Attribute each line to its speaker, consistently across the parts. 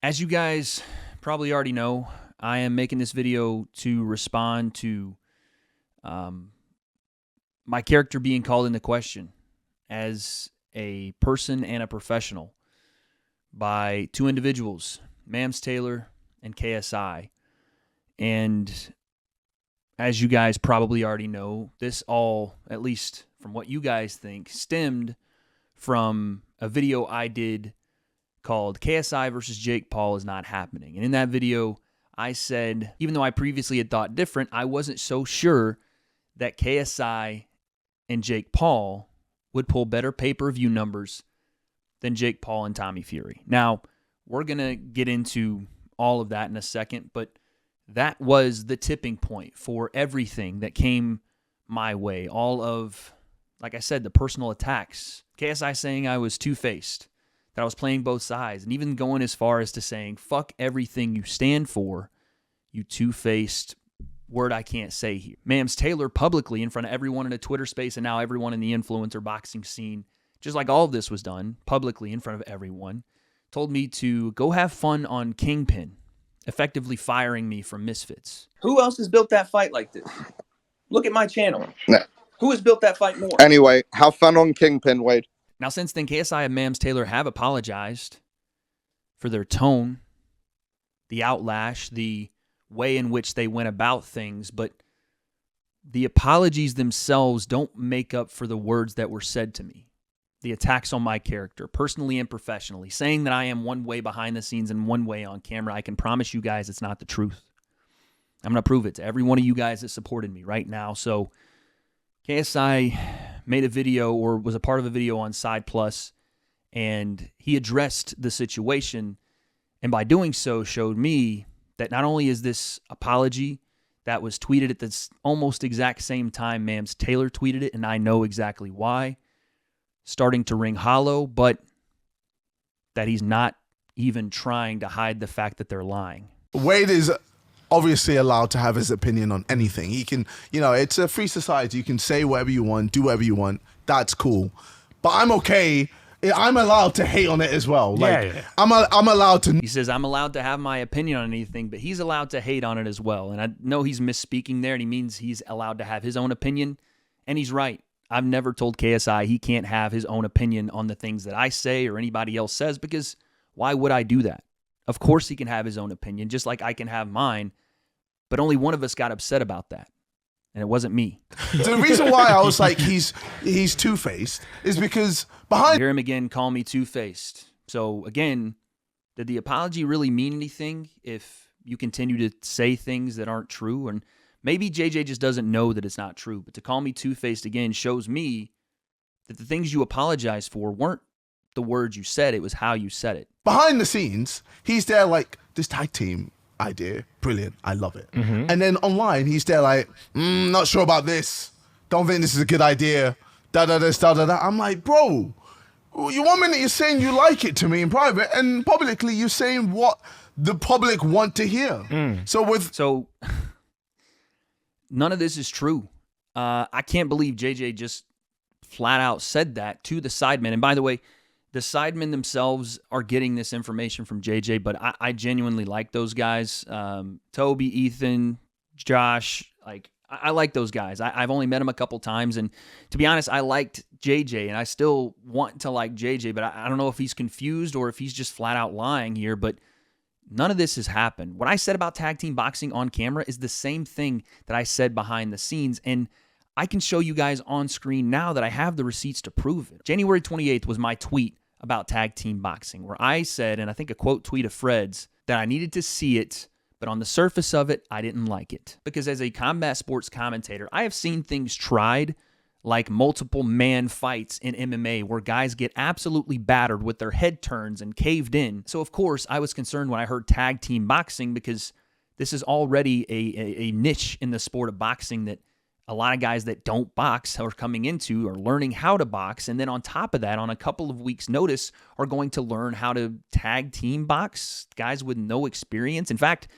Speaker 1: As you guys probably already know, I am making this video to respond to my character being called into question as a person and a professional by two individuals, Mams Taylor and KSI. And as you guys probably already know, this all, at least from what you guys think, stemmed from a video I did called KSI versus Jake Paul is not happening. And in that video, I said, even though I previously had thought different, I wasn't so sure that KSI and Jake Paul would pull better pay-per-view numbers than Jake Paul and Tommy Fury. Now, we're going to get into all of that in a second, but that was the tipping point for everything that came my way. All of, like I said, the personal attacks. KSI saying I was two-faced, that I was playing both sides, and even going as far as to saying, fuck everything you stand for, you two-faced word I can't say here. Mams Taylor publicly in front of everyone in a Twitter space and now everyone in the influencer boxing scene, just like all of this was done publicly in front of everyone, told me to go have fun on Kingpin, effectively firing me from Misfits.
Speaker 2: Who else has built that fight like this? Look at my channel.
Speaker 3: No.
Speaker 2: Who has built that fight more?
Speaker 3: Anyway, have fun on Kingpin, Wade.
Speaker 1: Now, since then, KSI and Mams Taylor have apologized for their tone, the outlash, the way in which they went about things, but the apologies themselves don't make up for the words that were said to me. The attacks on my character, personally and professionally, saying that I am one way behind the scenes and one way on camera. I can promise you guys it's not the truth. I'm going to prove it to every one of you guys that supported me right now. So KSI made a video, or was a part of a video on Side Plus, and he addressed the situation, and by doing so showed me that not only is this apology that was tweeted at this almost exact same time Mams Taylor tweeted it, and I know exactly why, starting to ring hollow, but that he's not even trying to hide the fact that they're lying.
Speaker 4: Wade is obviously allowed to have his opinion on anything. He can, it's a free society. You can say whatever you want, do whatever you want. That's cool. But I'm okay. I'm allowed to hate on it as well.
Speaker 1: Yeah.
Speaker 4: I'm allowed to.
Speaker 1: He says, I'm allowed to have my opinion on anything, but he's allowed to hate on it as well. And I know he's misspeaking there, and he means he's allowed to have his own opinion. And he's right. I've never told KSI he can't have his own opinion on the things that I say or anybody else says, because why would I do that? Of course he can have his own opinion, just like I can have mine, but only one of us got upset about that, and it wasn't me.
Speaker 4: The reason why I was like, he's two-faced is because behind...
Speaker 1: Hear him again call me two-faced. So again, did the apology really mean anything if you continue to say things that aren't true? And maybe JJ just doesn't know that it's not true, but to call me two-faced again shows me that the things you apologize for weren't the words you said, it was how you said it.
Speaker 4: Behind the scenes, he's there like, this tag team idea, brilliant, I love it. Mm-hmm. And then online, he's there like, not sure about this, don't think this is a good idea, da-da-da, da-da-da. I'm like, bro, one minute you're saying you like it to me in private, and publicly you're saying what the public want to hear. So none of this is true. I can't believe JJ just flat out said that to the sidemen. And by the way, the sidemen themselves are getting this information from JJ, but I genuinely like those guys. Toby, Ethan, Josh, I like those guys. I've only met them a couple times, and to be honest, I liked JJ, and I still want to like JJ, but I don't know if he's confused or if he's just flat out lying here, but none of this has happened. What I said about tag team boxing on camera is the same thing that I said behind the scenes, and I can show you guys on screen now that I have the receipts to prove it. January 28th was my tweet about tag team boxing, where I said, and I think a quote tweet of Fred's, that I needed to see it, but on the surface of it, I didn't like it. Because as a combat sports commentator, I have seen things tried, like multiple man fights in MMA, where guys get absolutely battered with their head turns and caved in. So of course, I was concerned when I heard tag team boxing, because this is already a niche in the sport of boxing that a lot of guys that don't box are coming into, are learning how to box, and then on top of that, on a couple of weeks' notice, are going to learn how to tag team box, guys with no experience. In fact,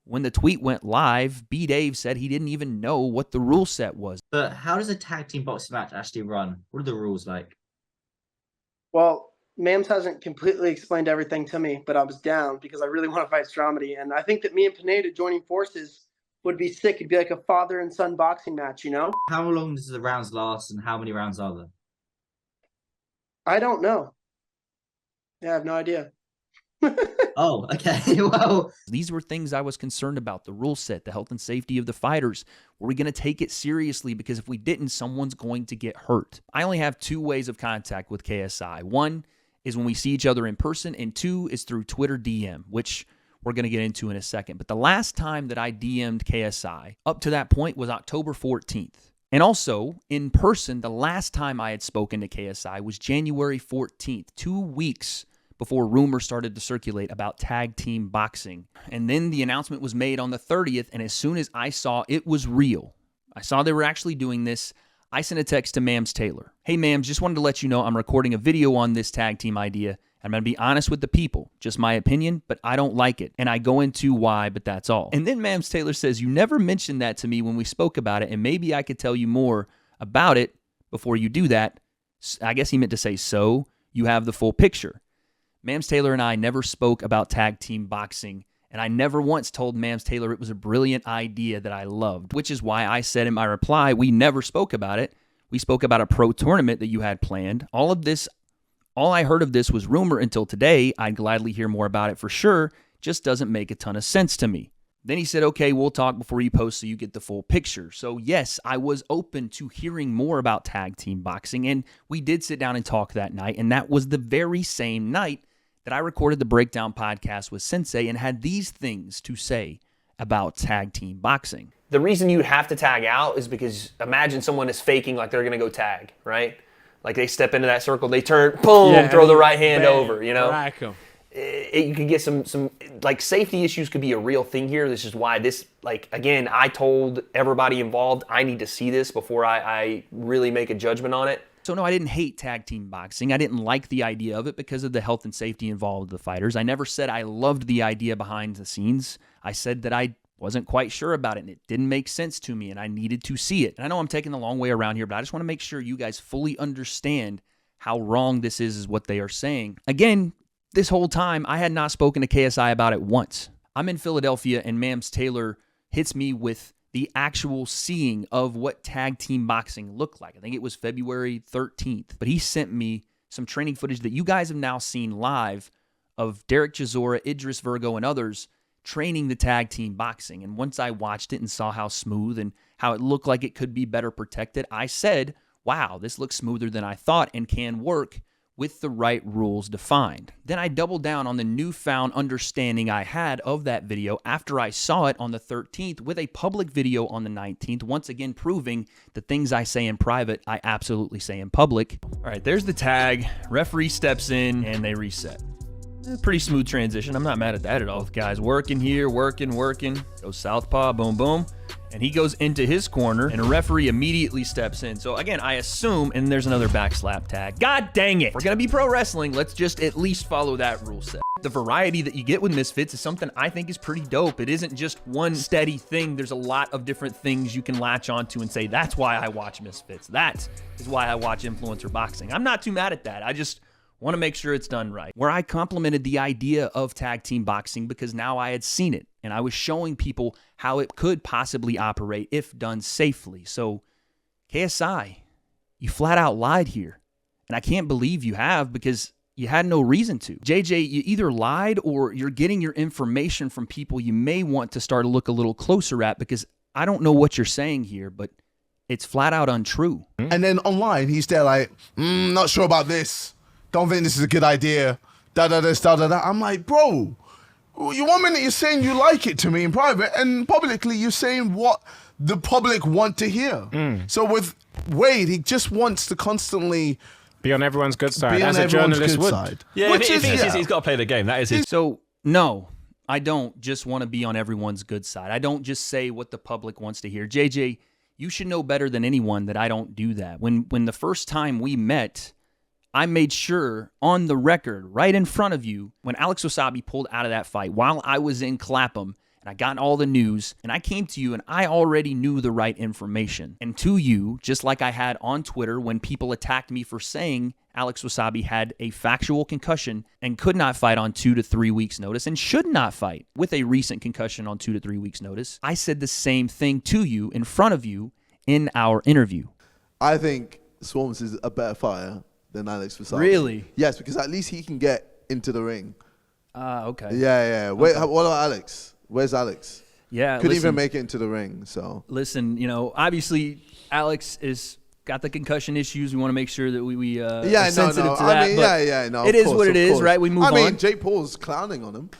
Speaker 4: when the tweet went live, B-Dave said he didn't even know what the rule set was.
Speaker 5: But how does a tag team boxing match actually run? What are the rules like?
Speaker 6: Well,
Speaker 5: Mams hasn't completely explained everything to me, but I was down because I really want to fight Stromedy. And I think that me and Pineda joining forces would be sick. It'd be like a father and son boxing match, you know?
Speaker 6: How long does the rounds last and how many rounds are there?
Speaker 5: I don't know. Yeah, I have no idea.
Speaker 6: Oh, okay. Well,
Speaker 1: these were things I was concerned about. The rule set, the health and safety of the fighters. Were we going to take it seriously? Because if we didn't, someone's going to get hurt. I only have 2 ways of contact with KSI. One is when we see each other in person, and 2 is through Twitter DM, which we're going to get into in a second. But the last time that I DM'd KSI up to that point was October 14th. And also, in person, the last time I had spoken to KSI was January 14th, 2 weeks before rumors started to circulate about tag team boxing. And then the announcement was made on the 30th, and as soon as I saw it was real, I saw they were actually doing this, I sent a text to Mams Taylor. Hey, Mams, just wanted to let you know I'm recording a video on this tag team idea. I'm going to be honest with the people. Just my opinion, but I don't like it. And I go into why, but that's all. And then Mams Taylor says, you never mentioned that to me when we spoke about it, and maybe I could tell you more about it before you do that. I guess he meant to say, so you have the full picture. Mams Taylor and I never spoke about tag team boxing, and I never once told Mams Taylor it was a brilliant idea that I loved, which is why I said in my reply, we never spoke about it. We spoke about a pro tournament that you had planned. All I heard of this was rumor until today. I'd gladly hear more about it for sure. Just doesn't make a ton of sense to me. Then he said, okay, we'll talk before you post so you get the full picture. So yes, I was open to hearing more about tag team boxing, and we did sit down and talk that night, and that was the very same night that I recorded the Breakdown podcast with Sensei and had these things to say about tag team boxing.
Speaker 7: The reason you'd have to tag out is because imagine someone is faking like they're going to go tag, right? Like they step into that circle, they turn, boom, throw the right hand over, you know? You could get some like safety issues could be a real thing here. This is why this, like, again, I told everybody involved, I need to see this before I really make a judgment on it.
Speaker 1: So no, I didn't hate tag team boxing. I didn't like the idea of it because of the health and safety involved with the fighters. I never said I loved the idea behind the scenes. I said that I wasn't quite sure about it and it didn't make sense to me and I needed to see it. And I know I'm taking the long way around here, but I just want to make sure you guys fully understand how wrong this is what they are saying. Again, this whole time, I had not spoken to KSI about it once. I'm in Philadelphia and Mams Taylor hits me with the actual seeing of what tag team boxing looked like. I think it was February 13th. But he sent me some training footage that you guys have now seen live of Derek Chisora, Idris Virgo, and others training the tag team boxing. And once I watched it and saw how smooth and how it looked like it could be better protected, I said, wow, this looks smoother than I thought and can work with the right rules defined. Then I doubled down on the newfound understanding I had of that video after I saw it on the 13th with a public video on the 19th, once again proving the things I say in private, I absolutely say in public. All right, there's the tag. Referee steps in and they reset. Pretty smooth transition. I'm not mad at that at all. Guys working here, working. Goes southpaw, boom, boom. And he goes into his corner, and a referee immediately steps in. So again, I assume, and there's another back slap tag. God dang it. We're going to be pro wrestling. Let's just at least follow that rule set. The variety that you get with Misfits is something I think is pretty dope. It isn't just one steady thing. There's a lot of different things you can latch onto and say, that's why I watch Misfits. That is why I watch influencer boxing. I'm not too mad at that. I just want to make sure it's done right. Where I complimented the idea of tag team boxing because now I had seen it and I was showing people how it could possibly operate if done safely. So KSI, you flat out lied here. And I can't believe you have because you had no reason to. JJ, you either lied or you're getting your information from people you may want to start to look a little closer at because I don't know what you're saying here, but it's flat out untrue.
Speaker 4: And then online, he's there like, not sure about this. Don't think this is a good idea. Da-da-da. I'm like, bro, you 1 minute you're saying you like it to me in private, and publicly you're saying what the public want to hear. So with Wade, he just wants to constantly
Speaker 8: be on everyone's good side, as a journalist would.
Speaker 4: Side.
Speaker 9: Yeah,
Speaker 4: Which
Speaker 9: he's got to play the game. That is his.
Speaker 1: So, no, I don't just want to be on everyone's good side. I don't just say what the public wants to hear. JJ, you should know better than anyone that I don't do that. When the first time we met, I made sure on the record, right in front of you, when Alex Wasabi pulled out of that fight while I was in Clapham, and and I got all the news, and I came to you and I already knew the right information. And to you, just like I had on Twitter when people attacked me for saying Alex Wasabi had a factual concussion and could not fight on 2 to 3 weeks notice and should not fight with a recent concussion on 2 to 3 weeks notice, I said the same thing to you in front of you in our interview.
Speaker 4: I think Swarms is a better fighter than Alex Wasabi.
Speaker 1: Really?
Speaker 4: Yes, because at least he can get into the ring.
Speaker 1: Okay.
Speaker 4: Yeah. Wait, what about Alex? Where's Alex?
Speaker 1: Yeah,
Speaker 4: couldn't even make it into the ring. So
Speaker 1: listen, obviously Alex is got the concussion issues. We want to make sure that we are
Speaker 4: sensitive
Speaker 1: to that.
Speaker 4: I mean,
Speaker 1: it is what it is, right? We move on.
Speaker 4: I mean, Jake Paul's clowning on him.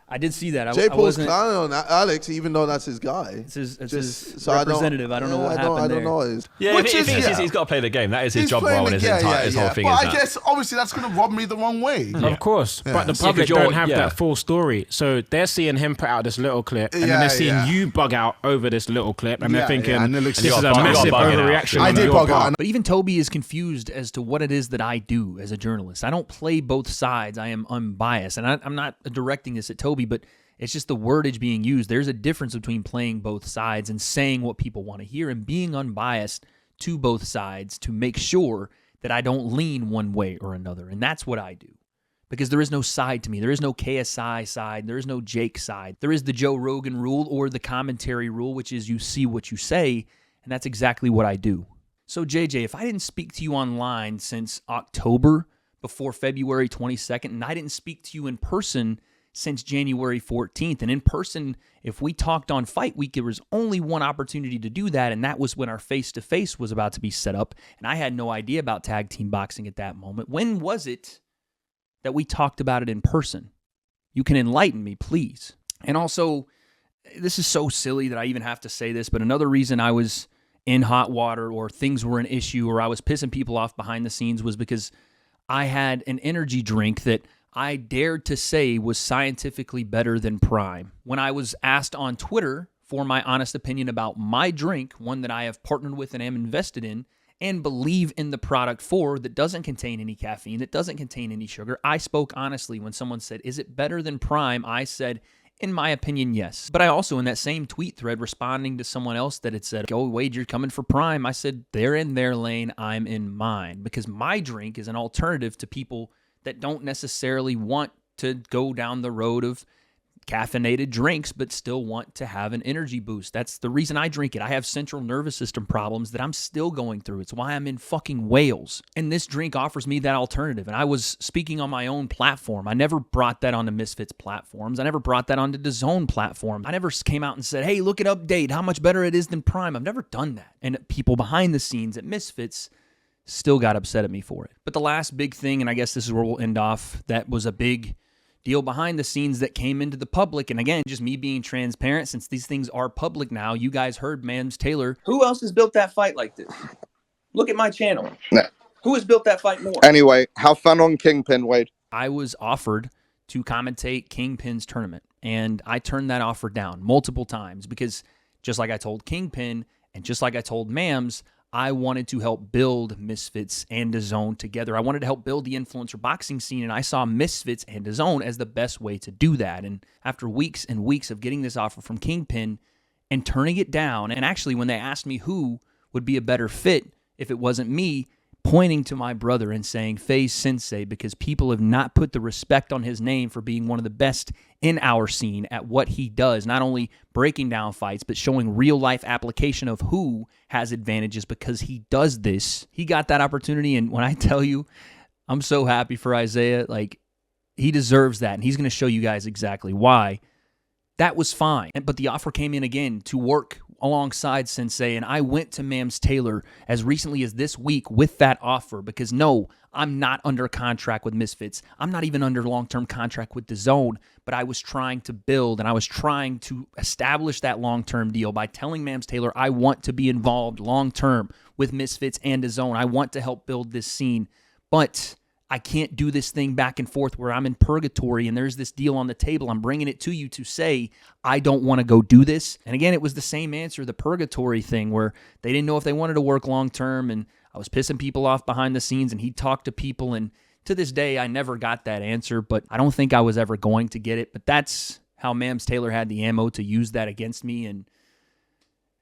Speaker 1: I did see that.
Speaker 4: Jake Paul's clowning on Alex, even though that's his guy.
Speaker 1: It's his representative. I don't know what happened there.
Speaker 4: I don't know.
Speaker 9: Yeah, he's got to play the game. That is his job role and his whole thing.
Speaker 4: But I guess obviously that's going to rub me the wrong way.
Speaker 8: Of course, but the public don't have that full story, so they're seeing him put out this little clip, and then they're seeing you bug out over this little clip, and they're thinking this is a massive overreaction.
Speaker 4: I did bug out,
Speaker 1: but even Toby is confused as to what it is that I do as a journalist. I don't play both sides. I am unbiased, and I'm not directing this at Toby, but it's just the wordage being used. There's a difference between playing both sides and saying what people want to hear and being unbiased to both sides to make sure that I don't lean one way or another. And that's what I do. Because there is no side to me. There is no KSI side. There is no Jake side. There is the Joe Rogan rule or the commentary rule, which is you see what you say, and that's exactly what I do. So JJ, if I didn't speak to you online since October before February 22nd, and I didn't speak to you in person since January 14th. And in person, if we talked on Fight Week, there was only one opportunity to do that, and that was when our face-to-face was about to be set up, and I had no idea about tag team boxing at that moment. When was it that we talked about it in person? You can enlighten me, please. And also, this is so silly that I even have to say this, but another reason I was in hot water or things were an issue or I was pissing people off behind the scenes was because I had an energy drink that I dared to say was scientifically better than Prime. When I was asked on Twitter for my honest opinion about my drink, one that I have partnered with and am invested in, and believe in the product for, that doesn't contain any caffeine, that doesn't contain any sugar, I spoke honestly when someone said, is it better than Prime? I said, in my opinion, yes. But I also, in that same tweet thread, responding to someone else that had said, oh, Wade, you're coming for Prime, I said, they're in their lane, I'm in mine. Because my drink is an alternative to people that don't necessarily want to go down the road of caffeinated drinks, but still want to have an energy boost. That's the reason I drink it. I have central nervous system problems that I'm still going through. It's why I'm in fucking Wales. And this drink offers me that alternative. And I was speaking on my own platform. I never brought that onto Misfits platforms. I never brought that onto DAZN platform. I never came out and said, hey, look at Update, how much better it is than Prime. I've never done that. And people behind the scenes at Misfits still got upset at me for it. But the last big thing, and I guess this is where we'll end off, that was a big deal behind the scenes that came into the public. And again, just me being transparent, since these things are public now, you guys heard Mams Taylor.
Speaker 2: Who else has built that fight like this? Look at my channel.
Speaker 3: No.
Speaker 2: Who has built that fight more?
Speaker 3: Anyway, have fun on Kingpin, Wade.
Speaker 1: I was offered to commentate Kingpin's tournament, and I turned that offer down multiple times because just like I told Kingpin and just like I told Mams, I wanted to help build Misfits and DAZN together. I wanted to help build the influencer boxing scene, and I saw Misfits and DAZN as the best way to do that. And after weeks and weeks of getting this offer from Kingpin and turning it down, and actually when they asked me who would be a better fit if it wasn't me, pointing to my brother and saying, FaZe Sensei, because people have not put the respect on his name for being one of the best in our scene at what he does, not only breaking down fights, but showing real-life application of who has advantages because he does this. He got that opportunity, and when I tell you, I'm so happy for Isaiah. Like, he deserves that, and he's going to show you guys exactly why. That was fine, but the offer came in again to work alongside Sensei, and I went to Mams Taylor as recently as this week with that offer because no, I'm not under contract with Misfits. I'm not even under long-term contract with DAZN, but I was trying to build and I was trying to establish that long-term deal by telling Mams Taylor I want to be involved long-term with Misfits and DAZN. I want to help build this scene, but I can't do this thing back and forth where I'm in purgatory and there's this deal on the table. I'm bringing it to you to say, I don't want to go do this. And again, it was the same answer, the purgatory thing, where they didn't know if they wanted to work long-term, and I was pissing people off behind the scenes, and he talked to people, and to this day, I never got that answer, but I don't think I was ever going to get it. But that's how Mams Taylor had the ammo to use that against me, and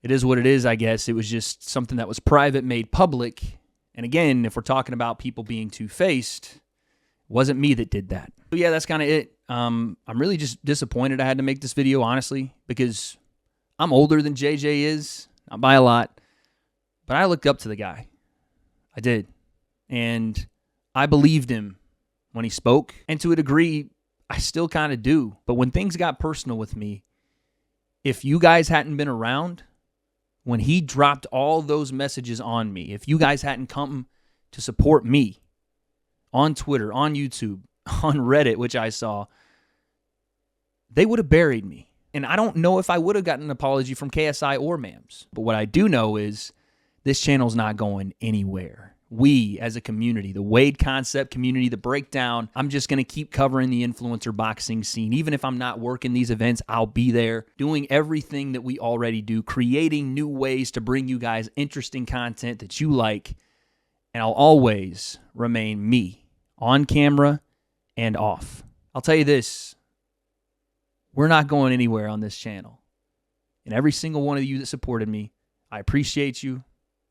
Speaker 1: it is what it is, I guess. It was just something that was private made public. And again, if we're talking about people being two-faced, it wasn't me that did that. So yeah, that's kind of it. I'm really just disappointed I had to make this video, honestly, because I'm older than JJ is, not by a lot, but I looked up to the guy. I did. And I believed him when he spoke. And to a degree, I still kind of do. But when things got personal with me, if you guys hadn't been around, when he dropped all those messages on me, if you guys hadn't come to support me on Twitter, on YouTube, on Reddit, which I saw, they would have buried me. And I don't know if I would have gotten an apology from KSI or Mams. But what I do know is this channel's not going anywhere. We, as a community, the W.A.D.E concept community, the breakdown, I'm just going to keep covering the influencer boxing scene. Even if I'm not working these events, I'll be there doing everything that we already do, creating new ways to bring you guys interesting content that you like. And I'll always remain me, on camera and off. I'll tell you this, we're not going anywhere on this channel. And every single one of you that supported me, I appreciate you.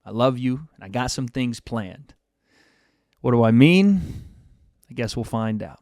Speaker 1: I love you, and I got some things planned. What do I mean? I guess we'll find out.